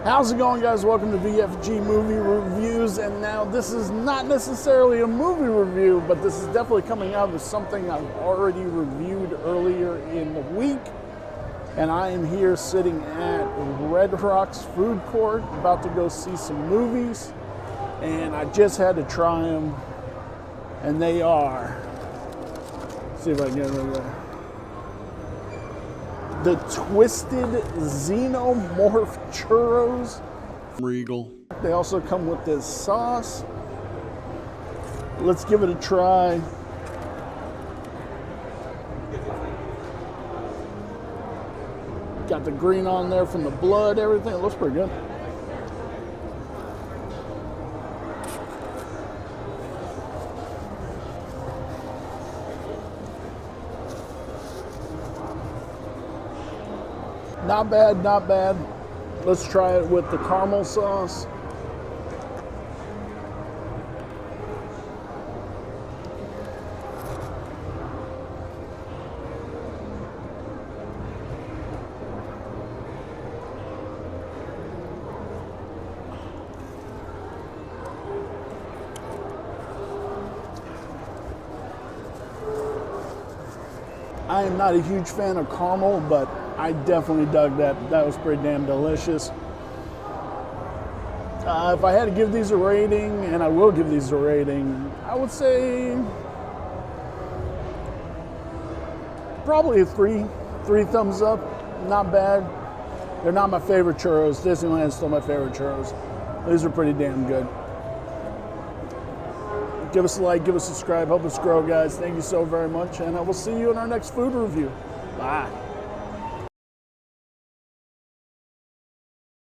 How's it going, guys? Welcome to VFG Movie Reviews. And now this is not necessarily a movie review, but this is definitely coming out of something I've already reviewed earlier in the week. And I am here sitting at Red Rocks Food Court, about to go see some movies. And I just had to try them, and they are, let's see if I can get rid of that, the Twisted Xenomorph Churros. Regal. They also come with this sauce. Let's give it a try. Got the green on there from the blood, everything. It looks pretty good. Not bad, not bad. Let's try it with the caramel sauce. I am not a huge fan of caramel, but I definitely dug that. That was pretty damn delicious. If I had to give these a rating, and I will give these a rating, I would say probably a three thumbs up. Not bad. They're not my favorite churros. Disneyland's still my favorite churros. These are pretty damn good. Give us a like, give us a subscribe, help us grow, guys. Thank you so very much, and I will see you in our next food review. Bye.